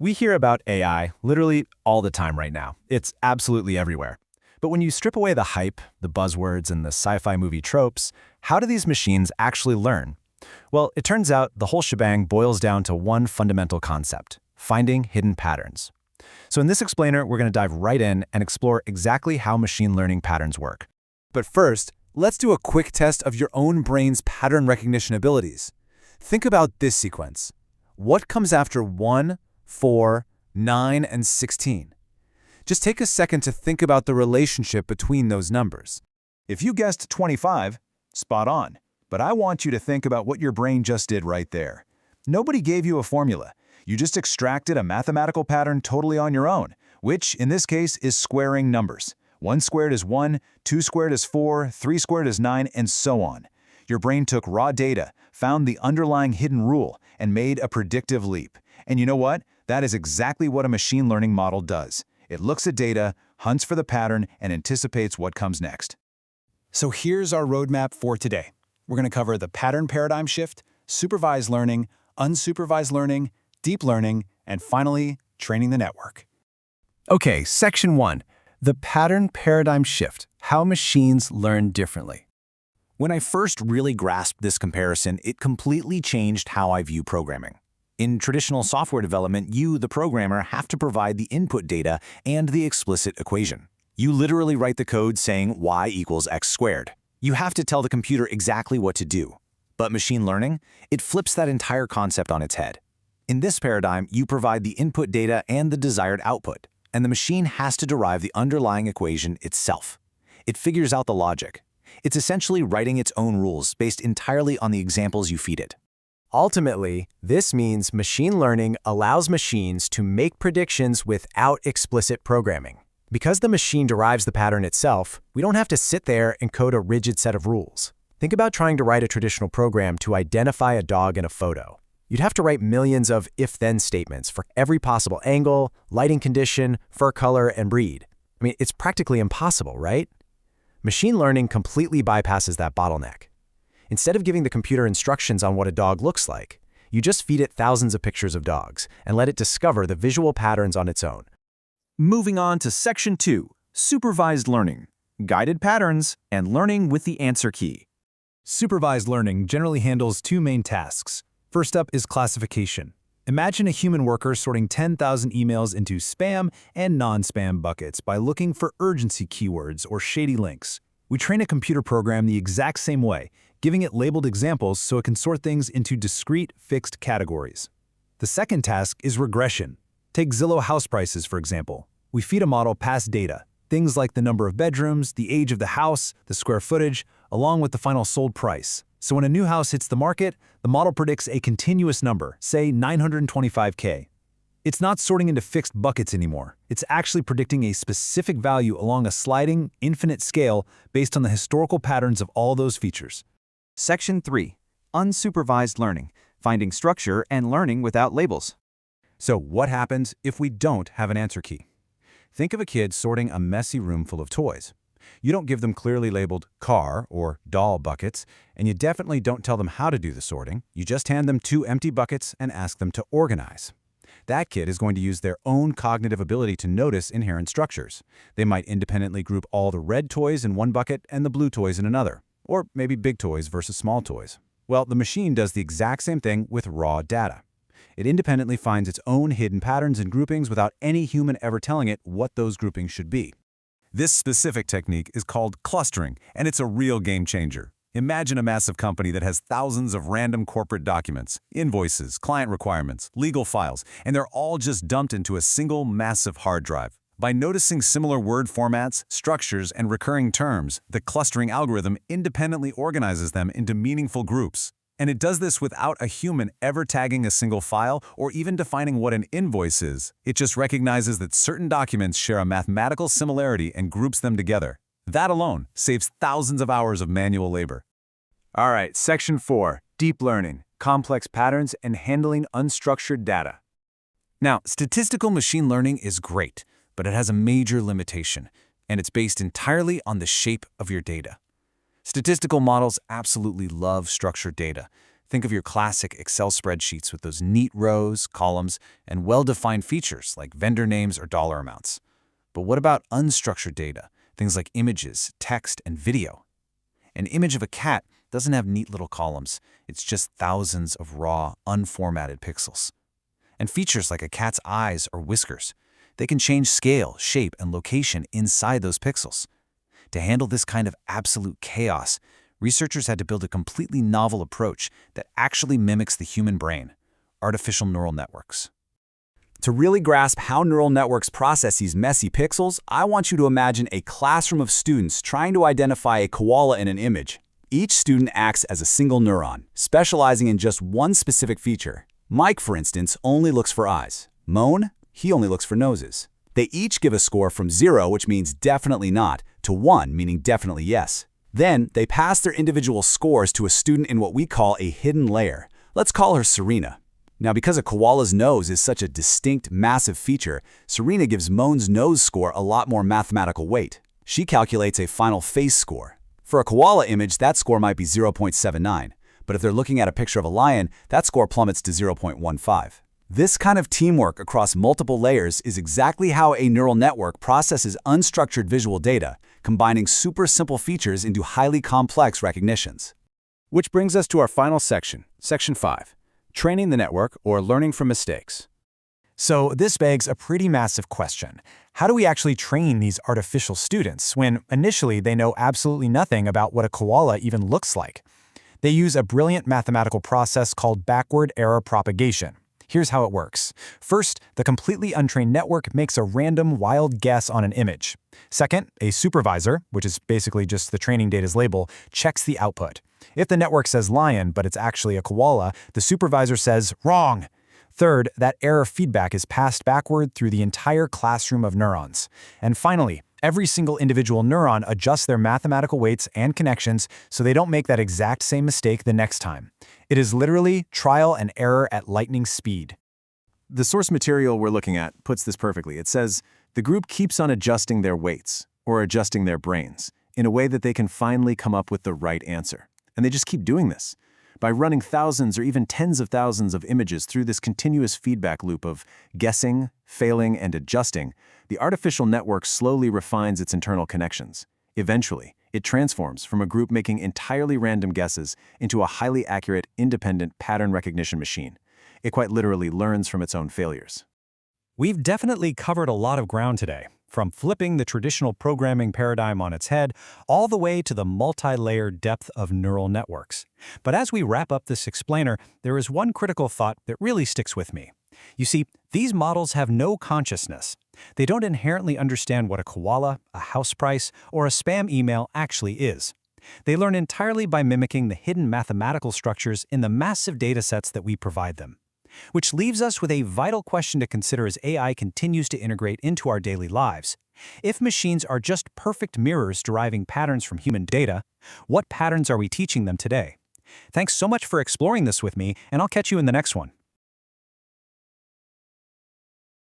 We hear about AI literally all the time right now. It's absolutely everywhere. But when you strip away the hype, the buzzwords, and the sci-fi movie tropes, how do these machines actually learn? Well, it turns out the whole shebang boils down to one fundamental concept: finding hidden patterns. So in this explainer, we're going to dive right in and explore exactly how machine learning patterns work. But first, let's do a quick test of your own brain's pattern recognition abilities. Think about this sequence. What comes after 1, 4, 9, and 16? Just take a second to think about the relationship between those numbers. If you guessed 25, spot on. But I want you to think about what your brain just did right there. Nobody gave you a formula. You just extracted a mathematical pattern totally on your own, which, in this case, is squaring numbers. 1 squared is 1, 2 squared is 4, 3 squared is 9, and so on. Your brain took raw data, found the underlying hidden rule, and made a predictive leap. And you know what? That is exactly what a machine learning model does. It looks at data, hunts for the pattern, and anticipates what comes next. So here's our roadmap for today. We're going to cover the pattern paradigm shift, supervised learning, unsupervised learning, deep learning, and finally, training the network. Okay, Section 1. The pattern paradigm shift: how machines learn differently. When I first really grasped this comparison, it completely changed how I view programming. In traditional software development, you, the programmer, have to provide the input data and the explicit equation. You literally write the code saying y equals x squared. You have to tell the computer exactly what to do. But machine learning, it flips that entire concept on its head. In this paradigm, you provide the input data and the desired output, and the machine has to derive the underlying equation itself. It figures out the logic. It's essentially writing its own rules based entirely on the examples you feed it. Ultimately, this means machine learning allows machines to make predictions without explicit programming. Because the machine derives the pattern itself, we don't have to sit there and code a rigid set of rules. Think about trying to write a traditional program to identify a dog in a photo. You'd have to write millions of if-then statements for every possible angle, lighting condition, fur color, and breed. I mean, it's practically impossible, right? Machine learning completely bypasses that bottleneck. Instead of giving the computer instructions on what a dog looks like, you just feed it thousands of pictures of dogs and let it discover the visual patterns on its own. Moving on to Section 2, supervised learning, guided patterns, and learning with the answer key. Supervised learning generally handles two main tasks. First up is classification. Imagine a human worker sorting 10,000 emails into spam and non-spam buckets by looking for urgency keywords or shady links. We train a computer program the exact same way, giving it labeled examples so it can sort things into discrete, fixed categories. The second task is regression. Take Zillow house prices, for example. We feed a model past data, things like the number of bedrooms, the age of the house, the square footage, along with the final sold price. So when a new house hits the market, the model predicts a continuous number, say 925K. It's not sorting into fixed buckets anymore. It's actually predicting a specific value along a sliding, infinite scale based on the historical patterns of all those features. Section 3. Unsupervised learning, finding structure and learning without labels. So what happens if we don't have an answer key? Think of a kid sorting a messy room full of toys. You don't give them clearly labeled car or doll buckets, and you definitely don't tell them how to do the sorting. You just hand them 2 empty buckets and ask them to organize. That kid is going to use their own cognitive ability to notice inherent structures. They might independently group all the red toys in one bucket and the blue toys in another, or maybe big toys versus small toys. Well, the machine does the exact same thing with raw data. It independently finds its own hidden patterns and groupings without any human ever telling it what those groupings should be. This specific technique is called clustering, and it's a real game changer. Imagine a massive company that has thousands of random corporate documents, invoices, client requirements, legal files, and they're all just dumped into a single massive hard drive. By noticing similar word formats, structures, and recurring terms, the clustering algorithm independently organizes them into meaningful groups. And it does this without a human ever tagging a single file or even defining what an invoice is. It just recognizes that certain documents share a mathematical similarity and groups them together. That alone saves thousands of hours of manual labor. All right, Section 4, deep learning, complex patterns, and handling unstructured data. Now, statistical machine learning is great, but it has a major limitation, and it's based entirely on the shape of your data. Statistical models absolutely love structured data. Think of your classic Excel spreadsheets with those neat rows, columns, and well-defined features like vendor names or dollar amounts. But what about unstructured data? Things like images, text, and video. An image of a cat doesn't have neat little columns. It's just thousands of raw, unformatted pixels. And features like a cat's eyes or whiskers, they can change scale, shape, and location inside those pixels. To handle this kind of absolute chaos, researchers had to build a completely novel approach that actually mimics the human brain: artificial neural networks. To really grasp how neural networks process these messy pixels, I want you to imagine a classroom of students trying to identify a koala in an image. Each student acts as a single neuron, specializing in just one specific feature. Mike, for instance, only looks for eyes. Moan, he only looks for noses. They each give a score from 0, which means definitely not, to 1, meaning definitely yes. Then, they pass their individual scores to a student in what we call a hidden layer. Let's call her Serena. Now, because a koala's nose is such a distinct, massive feature, Serena gives Moan's nose score a lot more mathematical weight. She calculates a final face score. For a koala image, that score might be 0.79, but if they're looking at a picture of a lion, that score plummets to 0.15. This kind of teamwork across multiple layers is exactly how a neural network processes unstructured visual data, combining super simple features into highly complex recognitions. Which brings us to our final section, Section 5. Training the network or learning from mistakes. So this begs a pretty massive question. How do we actually train these artificial students when initially they know absolutely nothing about what a koala even looks like? They use a brilliant mathematical process called backward error propagation. Here's how it works. First, the completely untrained network makes a random wild guess on an image. Second, a supervisor, which is basically just the training data's label, checks the output. If the network says lion, but it's actually a koala, the supervisor says wrong. Third, that error feedback is passed backward through the entire classroom of neurons. And finally, every single individual neuron adjusts their mathematical weights and connections so they don't make that exact same mistake the next time. It is literally trial and error at lightning speed. The source material we're looking at puts this perfectly. It says, the group keeps on adjusting their weights, or adjusting their brains, in a way that they can finally come up with the right answer. And they just keep doing this. By running thousands or even tens of thousands of images through this continuous feedback loop of guessing, failing, and adjusting, the artificial network slowly refines its internal connections. Eventually, it transforms from a group making entirely random guesses into a highly accurate, independent pattern recognition machine. It quite literally learns from its own failures. We've definitely covered a lot of ground today, from flipping the traditional programming paradigm on its head, all the way to the multi-layered depth of neural networks. But as we wrap up this explainer, there is one critical thought that really sticks with me. You see, these models have no consciousness. They don't inherently understand what a koala, a house price, or a spam email actually is. They learn entirely by mimicking the hidden mathematical structures in the massive datasets that we provide them. Which leaves us with a vital question to consider as AI continues to integrate into our daily lives. If machines are just perfect mirrors deriving patterns from human data, what patterns are we teaching them today? Thanks so much for exploring this with me, and I'll catch you in the next one.